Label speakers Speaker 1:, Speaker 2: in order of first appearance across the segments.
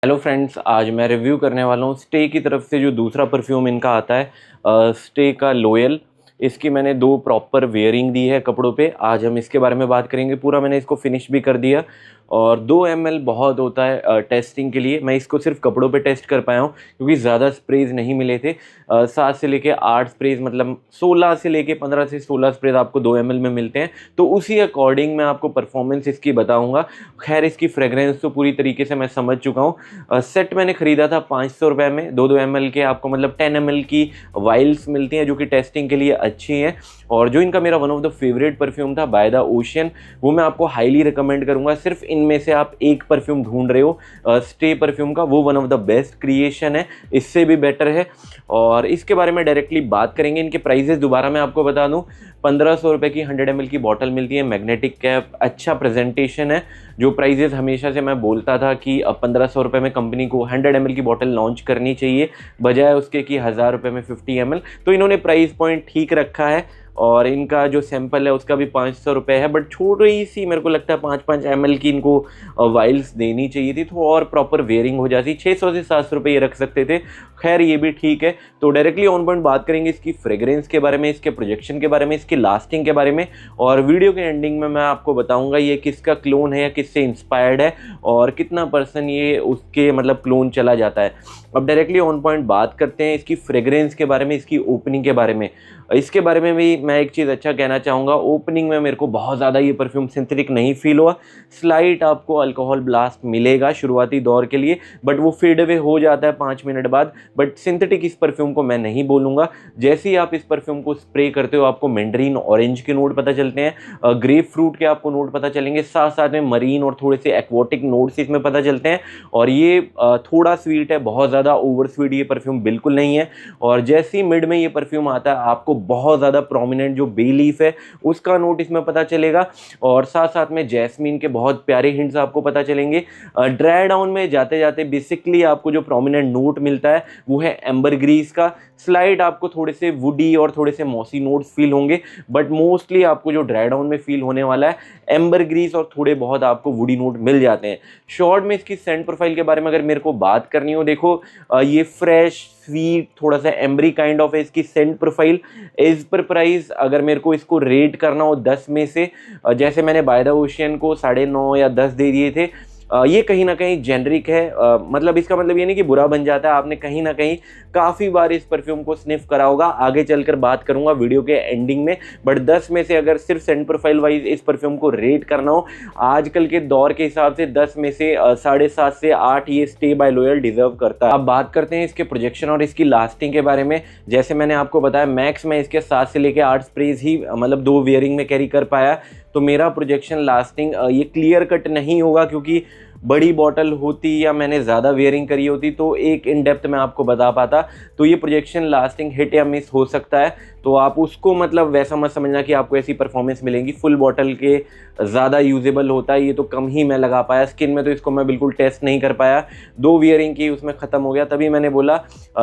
Speaker 1: Hello friends, आज मैं review करने वाला हूँ स्टे की तरफ से जो दूसरा परफ्यूम इनका आता है, स्टे का लोयल। इसकी मैंने दो प्रॉपर वेयरिंग दी है कपड़ों पे। आज हम इसके बारे में बात करेंगे। पूरा मैंने इसको फिनिश भी कर दिया और 2 ml बहुत होता है टेस्टिंग के लिए। मैं इसको सिर्फ कपड़ों पे टेस्ट कर पाया हूँ क्योंकि ज़्यादा स्प्रेज नहीं मिले थे। 7 से लेके 8 स्प्रेज, मतलब 16 से लेके 15 से 16 स्प्रेज आपको 2 ml में मिलते हैं। तो उसी अकॉर्डिंग मैं आपको परफॉर्मेंस इसकी बताऊँगा। खैर, इसकी फ्रेगरेंस तो पूरी तरीके से मैं समझ चुका हूँ। सेट मैंने ख़रीदा था 500 रुपये में। 2 ml के आपको मतलब 10 ml की वाइल्स मिलती हैं जो कि टेस्टिंग के लिए अच्छी हैं। और जो इनका मेरा one of the favourite perfume था, बाय द ओशियन, वो मैं आपको हाईली रिकमेंड करूंगा। सिर्फ इनमें से आप एक परफ्यूम ढूंढ रहे हो स्टे परफ्यूम का, वो one of the best creation है, इससे भी बेटर है। और इसके बारे में डायरेक्टली बात करेंगे। इनके प्राइजेस दोबारा मैं आपको बता दूं, 1500 रुपये की 100 ml की बॉटल मिलती है, मैग्नेटिक कैप, अच्छा प्रेजेंटेशन है। जो प्राइजेस हमेशा से मैं बोलता था कि अब 1500 रुपये में कंपनी को 100 ml की बॉटल लॉन्च करनी चाहिए बजाय उसके कि 1000 रुपये में 50 ml। तो इन्होंने प्राइस पॉइंट ठीक रखा है। और इनका जो सैंपल है उसका भी 500 रुपये है, बट छोटी सी मेरे को लगता है 5-5 ml की इनको वाइल्स देनी चाहिए थी तो और प्रॉपर वेयरिंग हो जाती। 600 से 700 रुपये ये रख सकते थे। खैर, ये भी ठीक है। तो डायरेक्टली ऑन पॉइंट बात करेंगे इसकी फ्रेग्रेंस के बारे में, इसके प्रोजेक्शन के बारे में, इसकी लास्टिंग के बारे में। और वीडियो के एंडिंग में मैं आपको बताऊंगा ये किसका क्लोन है या किससे इंस्पायर्ड है और कितना % ये उसके मतलब क्लोन चला जाता है। अब डायरेक्टली ऑन पॉइंट बात करते हैं इसकी फ्रेग्रेंस के बारे में, इसकी ओपनिंग के बारे में। इसके बारे में भी मैं एक चीज़ अच्छा कहना चाहूँगा। ओपनिंग में मेरे को बहुत ज़्यादा ये परफ्यूम सिंथेटिक नहीं फील हुआ। स्लाइट आपको अल्कोहल ब्लास्ट मिलेगा शुरुआती दौर के लिए, बट वो फेड अवे हो जाता है 5 मिनट बाद। बट सिंथेटिक इस परफ्यूम को मैं नहीं बोलूँगा। जैसे ही आप इस परफ्यूम को स्प्रे करते हो आपको मैंडरीन ऑरेंज के नोट पता चलते हैं, ग्रेप फ्रूट के आपको नोट पता चलेंगे, साथ साथ में मरीन और थोड़े से एक्वाटिक नोट्स इसमें पता चलते हैं। और ये थोड़ा स्वीट है, बहुत ज़्यादा ओवर स्वीट ये परफ्यूम बिल्कुल नहीं है। और जैसे ही मिड में ये परफ्यूम आता है आपको बहुत ज़्यादा प्रोमिनेंट जो बे लीफ है उसका नोट इसमें पता चलेगा। और साथ साथ में जैस्मीन के बहुत प्यारे हिंट्स आपको पता चलेंगे। ड्राई डाउन में जाते जाते बेसिकली आपको जो प्रोमिनेंट नोट मिलता है वो है एम्बर ग्रीस का। स्लाइड आपको थोड़े से वुडी और थोड़े से मॉसी नोट्स फील होंगे, बट मोस्टली आपको जो ड्राई डाउन में फील होने वाला है एम्बर ग्रीस और थोड़े बहुत आपको वुडी नोट मिल जाते हैं। शॉर्ट में इसकी सेंट प्रोफाइल के बारे में अगर मेरे को बात करनी हो, देखो ये फ्रेश स्वीट थोड़ा सा एम्बरी काइंड ऑफ है इसकी scent profile. As per price अगर मेरे को इसको रेट करना हो 10 में से, जैसे मैंने बाय द ओशियन को 9.5 या 10 दे दिए थे, ये कहीं ना कहीं जेनरिक है। मतलब इसका मतलब ये नहीं कि बुरा बन जाता है। आपने कहीं ना कहीं काफ़ी बार इस परफ्यूम को स्निफ करा होगा, आगे चलकर बात करूंगा वीडियो के एंडिंग में। बट 10 में से अगर सिर्फ सेंट प्रोफाइल वाइज इस परफ्यूम को रेट करना हो आजकल के दौर के हिसाब से 10 में से 7.5 से 8 ये स्टे बाय लोयल डिजर्व करता है। अब बात करते हैं इसके प्रोजेक्शन और इसकी लास्टिंग के बारे में। जैसे मैंने आपको बताया मैक्स में इसके 7 से लेकर 8 स्प्रेज ही मतलब 2 वेयरिंग में कैरी कर पाया। तो मेरा प्रोजेक्शन लास्टिंग ये क्लियर कट नहीं होगा क्योंकि बड़ी बॉटल होती या मैंने ज़्यादा वेयरिंग करी होती तो एक इन डेप्थ मैं आपको बता पाता। तो ये प्रोजेक्शन लास्टिंग हिट या मिस हो सकता है, तो आप उसको मतलब वैसा मत समझना कि आपको ऐसी परफॉर्मेंस मिलेगी। फुल बॉटल के ज़्यादा यूजेबल होता है, ये तो कम ही मैं लगा पाया। स्किन में तो इसको मैं बिल्कुल टेस्ट नहीं कर पाया, 2 वियरिंग की उसमें ख़त्म हो गया। तभी मैंने बोला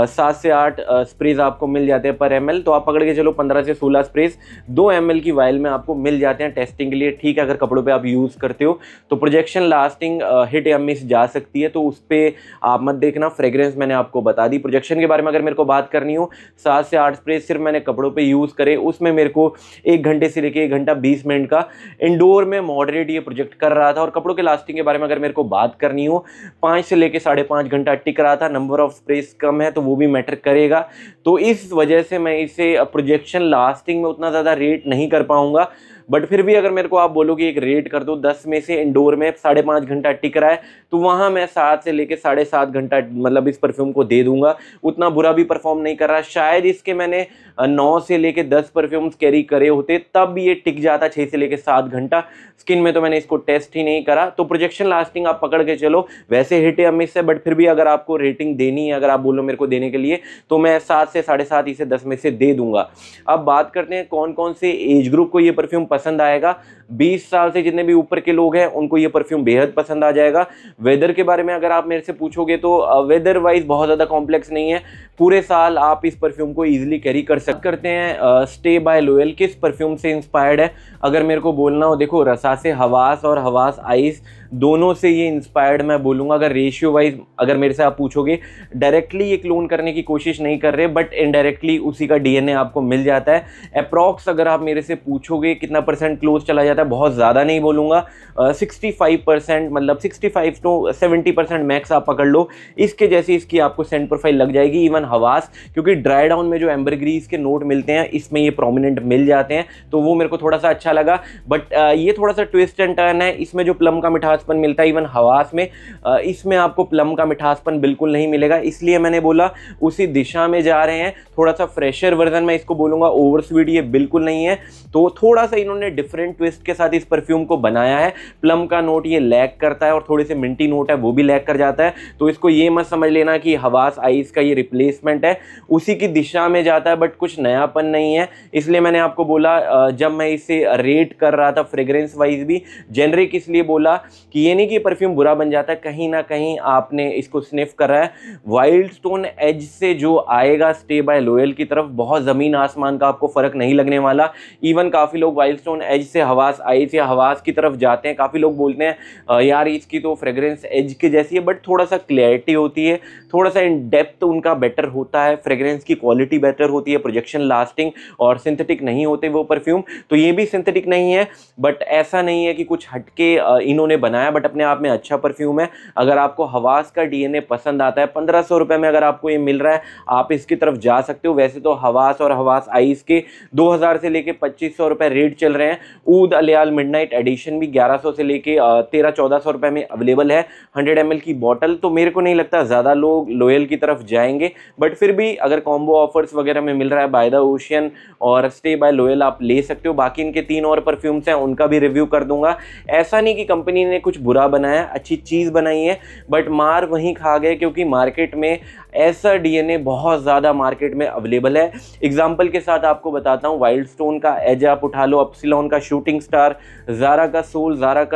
Speaker 1: 7 से 8 स्प्रेज आपको मिल जाते हैं पर ml। तो आप पकड़ के चलो 15 से 16 स्प्रेज 2 ml की वाइल में आपको मिल जाते हैं टेस्टिंग के लिए। ठीक है, अगर कपड़ों पर आप यूज़ करते हो तो प्रोजेक्शन लास्टिंग हिट या मिस जा सकती है, तो उस पर आप मत देखना। फ्रेग्रेंस मैंने आपको बता दी। प्रोजेक्शन के बारे में अगर मेरे को बात करनी हो, 7 से 8 स्प्रे सिर्फ मैंने कपड़ों पे यूज़ करे, उसमें मेरे को 1 घंटे से लेके 1 घंटा 20 मिनट का इंडोर में मॉडरेट ये प्रोजेक्ट कर रहा था। और कपड़ों के लास्टिंग के बारे में अगर मेरे को बात करनी हो, 5 से लेके 5.5 घंटा टिक रहा था। नंबर ऑफ स्प्रेस कम है तो वो भी मैटर करेगा। तो इस वजह से मैं इसे प्रोजेक्शन लास्टिंग में उतना ज़्यादा रेट नहीं कर पाऊंगा। बट फिर भी अगर मेरे को आप बोलो कि एक रेट कर दो 10 में से, इंडोर में 5.5 घंटा टिक रहा है तो वहाँ मैं 7 से लेके 7.5 घंटा मतलब इस परफ्यूम को दे दूंगा। उतना बुरा भी परफॉर्म नहीं कर रहा। शायद इसके मैंने 9 से लेके 10 परफ्यूम्स कैरी करे होते तब ये टिक जाता 6 से लेके 7 घंटा। स्किन में तो मैंने इसको टेस्ट ही नहीं करा। तो प्रोजेक्शन लास्टिंग आप पकड़ के चलो, वैसे हिट या मिस है, बट फिर भी अगर आपको रेटिंग देनी है, अगर आप बोलो मेरे को देने के लिए, तो मैं 7 से 7.5 इसे 10 में से दे दूंगा। अब बात करते हैं कौन कौन से एज ग्रुप को ये परफ्यूम पसंद आएगा। 20 साल से जितने भी ऊपर के लोग हैं उनको ये परफ्यूम बेहद पसंद आ जाएगा। वेदर के बारे में अगर आप मेरे से पूछोगे तो वेदर वाइज बहुत ज़्यादा कॉम्प्लेक्स नहीं है, पूरे साल आप इस परफ्यूम को इजीली कैरी कर सकते। करते हैं स्टे बाय लोयल किस परफ्यूम से इंस्पायर्ड है। अगर मेरे को बोलना हो, देखो रसा से हवास और हवास आइस दोनों से ये इंस्पायर्ड मैं बोलूँगा। अगर रेशियो वाइज अगर मेरे से आप पूछोगे, डायरेक्टली ये क्लोन करने की कोशिश नहीं कर रहे, बट इनडायरेक्टली उसी का डीएनए आपको मिल जाता है। अप्रॉक्स अगर आप मेरे से पूछोगे कितना परसेंट क्लोज चला जाता है, बहुत ज़्यादा नहीं बोलूँगा, 65%, मतलब 65 to 70% मैक्स आप पकड़ लो। इसके जैसी इसकी आपको सेंट प्रोफाइल लग जाएगी। इवन हवास, क्योंकि ड्राई डाउन में जो एम्बरग्रीस के नोट मिलते हैं इसमें ये प्रोमिनेंट मिल जाते हैं, तो वो मेरे को थोड़ा सा अच्छा लगा। बट ये थोड़ा सा ट्विस्ट एंड टर्न है, इसमें जो प्लम का मिठासपन मिलता है इवन हवास में, इसमें आपको प्लम का मिठासपन बिल्कुल नहीं मिलेगा। इसलिए मैंने बोला उसी दिशा में जा रहे हैं, थोड़ा सा फ्रेशर वर्जन मैं इसको बोलूँगा। ओवर स्वीट ये बिल्कुल नहीं है, तो थोड़ा सा इन्होंने डिफरेंट ट्विस्ट के साथ इस परफ्यूम को बनाया है। प्लम का नोट ये लैग करता है और थोड़े से मिंटी नोट है वो भी लैग कर जाता है, तो इसको ये मत समझ लेना कि हवास आइस का ये रिप्लेसमेंट है, उसी की दिशा में जाता है, बट कुछ नयापन नहीं है। इसलिए मैंने आपको बोला, जब मैं इसे रेट कर रहा था फ्रेग्रेंस वाइज भी जेनरिक, इसलिए बोला कि ये नहीं कि परफ्यूम बुरा बन जाता है, कहीं ना कहीं आपने इसको स्निफ करा है। वाइल्ड स्टोन एज से जो आएगा स्टे बाय लॉयल की तरफ, बहुत ज़मीन आसमान का आपको फ़र्क नहीं लगने वाला। इवन काफ़ी लोग वाइल्ड स्टोन एज से हवास आइस या हवास की तरफ जाते हैं, काफ़ी लोग बोलते हैं यार इसकी तो फ्रेग्रेंस एज के जैसी है, बट थोड़ा सा क्लैरिटी होती है, थोड़ा सा इन डेप्थ उनका बेटर होता है, फ्रेग्रेंस की क्वालिटी बेटर होती है, प्रोजेक्शन लास्टिंग, और सिंथेटिक नहीं होते वो परफ्यूम। तो ये भी सिंथेटिक नहीं है, बट ऐसा नहीं है कि कुछ हटके इन्होंने बनाया, बट अपने आप में अच्छा परफ्यूम है। अगर आपको हवास का डीएनए पसंद आता है, 1500 रुपये में अगर आपको ये मिल रहा है, आप इसकी तरफ जा सकते हो। वैसे तो हवास और हवास आइस के 2000 से लेके 2500 रुपये रेट चल रहे हैं। ऊद अलियाल मिडनाइट एडिशन भी 1100 से लेके 1300-1400 रुपये में अवेलेबल है, 100 ml की बॉटल। तो मेरे को नहीं लगता ज़्यादा लोग लॉयल की तरफ जाएंगे, बट फिर भी अगर कॉम्बो ऑफर्स वगैरह में मिल रहा है बाय द ओशियन और स्टे बाय लॉयल, आप ले सकते हो। बाकी इनके 3 और परफ्यूम्स हैं, उनका भी रिव्यू कर दूंगा। ऐसा नहीं कि कंपनी ने कुछ बुरा बनाया, अच्छी चीज़ बनाई है, बट मार वहीं खा गए, क्योंकि मार्केट में ऐसा डीएनए बहुत ज़्यादा मार्केट में अवेलेबल है। एग्जाम्पल के साथ आपको बताता हूँ, वाइल्ड स्टोन का एज आप उठा लो, अपसिलॉन का शूटिंग स्टार, ज़ारा का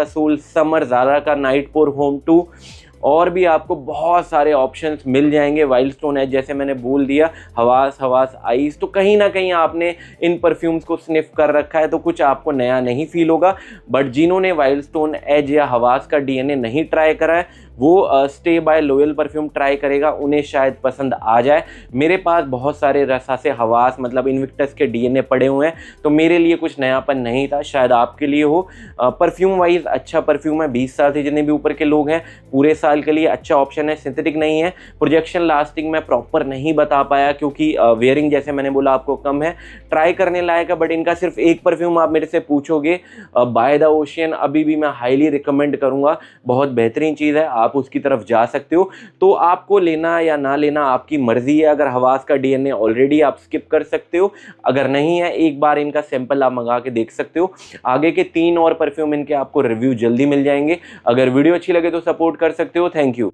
Speaker 1: सोल, समर, ज़ारा का नाइट पोर होम 2, और भी आपको बहुत सारे ऑप्शंस मिल जाएंगे। वाइल्ड स्टोन एज जैसे मैंने बोल दिया, हवास आइस, तो कहीं ना कहीं आपने इन परफ्यूम्स को स्निफ कर रखा है, तो कुछ आपको नया नहीं फील होगा। बट जिन्होंने वाइल्ड स्टोन एज या हवास का डीएनए नहीं ट्राई करा है, वो stay by loyal perfume try करेगा, उन्हें शायद पसंद आ जाए। मेरे पास बहुत सारे रसा से हवास मतलब इन्विक्टस के डीएनए पड़े हुए हैं, तो मेरे लिए कुछ नयापन नहीं था, शायद आपके लिए हो। परफ्यूम वाइज अच्छा परफ्यूम है, 20 साल से जितने भी ऊपर के लोग हैं पूरे साल के लिए अच्छा ऑप्शन है। सिंथेटिक नहीं है, प्रोजेक्शन लास्टिंग मैं प्रॉपर नहीं बता पाया, क्योंकि वेयरिंग जैसे मैंने बोला आपको कम है, ट्राई करने लायक है। बट इनका सिर्फ एक परफ्यूम आप मेरे से पूछोगे, बाय द ओशियन, अभी भी मैं हाईली रिकमेंड करूँगा, बहुत बेहतरीन चीज़ है, आप उसकी तरफ जा सकते हो। तो आपको लेना या ना लेना आपकी मर्जी है। अगर हवास का डीएनए ऑलरेडी आप स्किप कर सकते हो, अगर नहीं है एक बार इनका सैंपल आप मंगा के देख सकते हो। आगे के 3 और परफ्यूम इनके आपको रिव्यू जल्दी मिल जाएंगे। अगर वीडियो अच्छी लगे तो सपोर्ट कर सकते हो। Thank you.